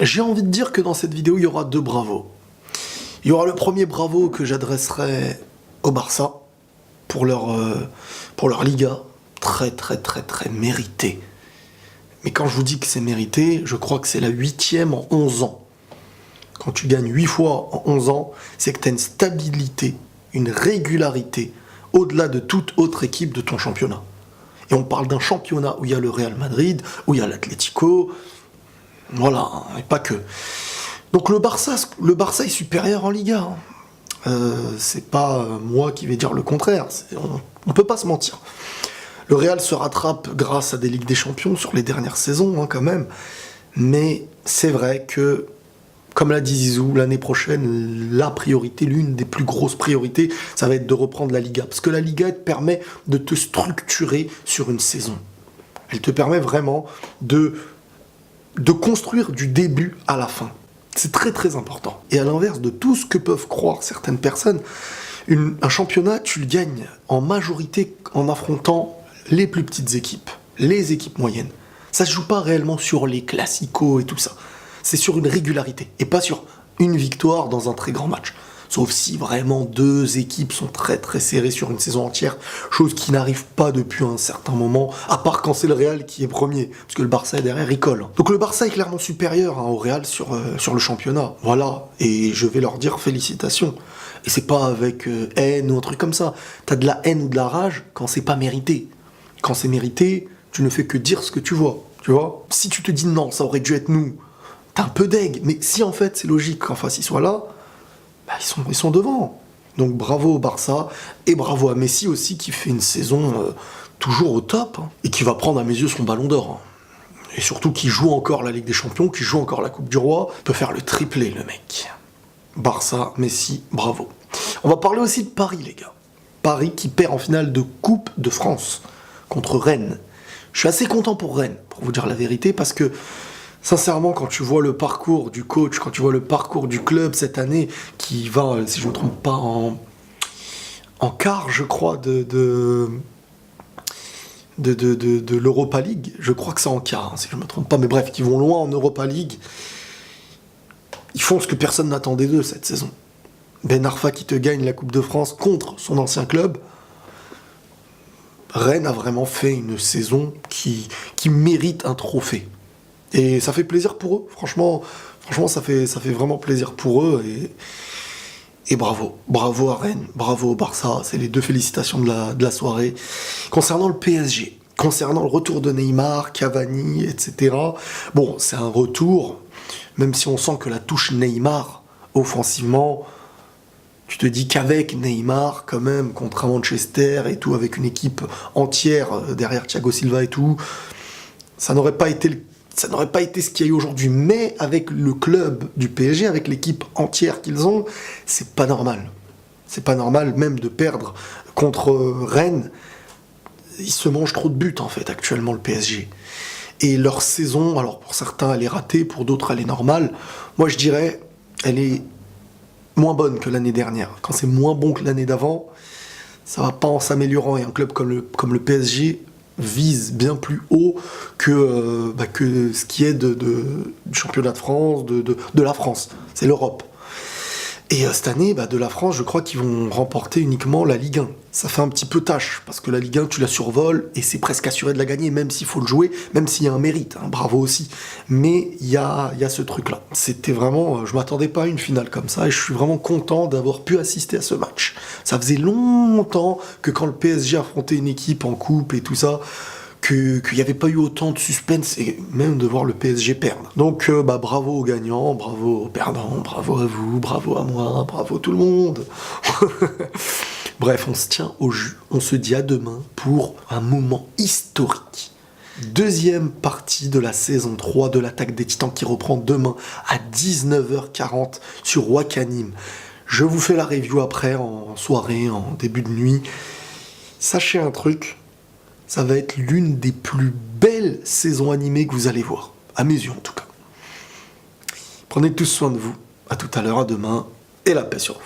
J'ai envie de dire que dans cette vidéo, il y aura deux bravos. Il y aura le premier bravo que j'adresserai au Barça pour leur Liga, très mérité. Mais quand je vous dis que c'est mérité, je crois que c'est la 8e en 11 ans. Quand tu gagnes 8 fois en 11 ans, c'est que tu as une stabilité, une régularité, au-delà de toute autre équipe de ton championnat. Et on parle d'un championnat où il y a le Real Madrid, où il y a l'Atlético, voilà, et pas que. Donc le Barça est supérieur en Liga. C'est pas moi qui vais dire le contraire, on peut pas se mentir. Le Real se rattrape grâce à des Ligues des Champions sur les dernières saisons, quand même. Mais c'est vrai que, comme l'a dit Zizou, l'année prochaine, la priorité, l'une des plus grosses priorités, ça va être de reprendre la Liga. Parce que la Liga, elle te permet de te structurer sur une saison. Elle te permet vraiment de construire du début à la fin. C'est très important. Et à l'inverse de tout ce que peuvent croire certaines personnes, un championnat, tu le gagnes en majorité en affrontant les plus petites équipes, les équipes moyennes. Ça se joue pas réellement sur les classicos et tout ça. C'est sur une régularité et pas sur une victoire dans un très grand match. Sauf si vraiment deux équipes sont très serrées sur une saison entière, chose qui n'arrive pas depuis un certain moment, à part quand c'est le Real qui est premier, parce que le Barça est derrière, il colle. Donc le Barça est clairement supérieur au Real sur le championnat, voilà, et je vais leur dire félicitations. Et c'est pas avec haine ou un truc comme ça, t'as de la haine ou de la rage quand c'est pas mérité. Quand c'est mérité, tu ne fais que dire ce que tu vois, tu vois. Si tu te dis non, ça aurait dû être nous, t'as un peu d'aigle, mais si en fait c'est logique qu'en face ils soient là, bah, ils sont devant. Donc bravo au Barça, et bravo à Messi aussi qui fait une saison toujours au top, et qui va prendre à mes yeux son ballon d'or. Et surtout qui joue encore la Ligue des Champions, qui joue encore la Coupe du Roi, il peut faire le triplé le mec. Barça, Messi, bravo. On va parler aussi de Paris les gars. Paris qui perd en finale de Coupe de France contre Rennes. Je suis assez content pour Rennes, pour vous dire la vérité, parce que sincèrement, quand tu vois le parcours du coach, quand tu vois le parcours du club cette année, qui va, si je ne me trompe pas, en quart, je crois, de l'Europa League, je crois que c'est en quart, si je ne me trompe pas, mais bref, qui vont loin en Europa League, ils font ce que personne n'attendait d'eux cette saison. Ben Arfa qui te gagne la Coupe de France contre son ancien club. Rennes a vraiment fait une saison qui mérite un trophée. Et ça fait plaisir pour eux, franchement ça fait vraiment plaisir pour eux, et bravo à Rennes, bravo au Barça, c'est les deux félicitations de la soirée. Concernant le PSG, concernant le retour de Neymar, Cavani, etc., bon, c'est un retour, même si on sent que la touche Neymar, offensivement, tu te dis qu'avec Neymar, quand même, contre Manchester et tout, avec une équipe entière derrière Thiago Silva et tout, ça n'aurait pas été ce qu'il y a eu aujourd'hui. Mais avec le club du PSG, avec l'équipe entière qu'ils ont, c'est pas normal. C'est pas normal même de perdre contre Rennes. Ils se mangent trop de buts en fait actuellement le PSG. Et leur saison, alors pour certains elle est ratée, pour d'autres elle est normale. Moi je dirais, elle est moins bonne que l'année dernière. Quand c'est moins bon que l'année d'avant, ça va pas en s'améliorant. Et un club comme le PSG vise bien plus haut que ce qui est du championnat de France, de la France. C'est l'Europe. Et cette année, de la France, je crois qu'ils vont remporter uniquement la Ligue 1. Ça fait un petit peu tâche, parce que la Ligue 1, tu la survoles, et c'est presque assuré de la gagner, même s'il faut le jouer, même s'il y a un mérite, hein, bravo aussi. Mais il y a ce truc-là. C'était vraiment... je m'attendais pas à une finale comme ça, et je suis vraiment content d'avoir pu assister à ce match. Ça faisait longtemps que quand le PSG affrontait une équipe en coupe et tout ça, qu'il n'y avait pas eu autant de suspense, et même de voir le PSG perdre. Donc bravo aux gagnants, bravo aux perdants, bravo à vous, bravo à moi, bravo tout le monde. Bref, on se tient au jus, on se dit à demain pour un moment historique. Deuxième partie de la saison 3 de l'Attaque des Titans qui reprend demain à 19h40 sur Wakanim. Je vous fais la review après, en soirée, en début de nuit. Sachez un truc, ça va être l'une des plus belles saisons animées que vous allez voir, à mes yeux en tout cas. Prenez tous soin de vous, à tout à l'heure, à demain, et la paix sur vous.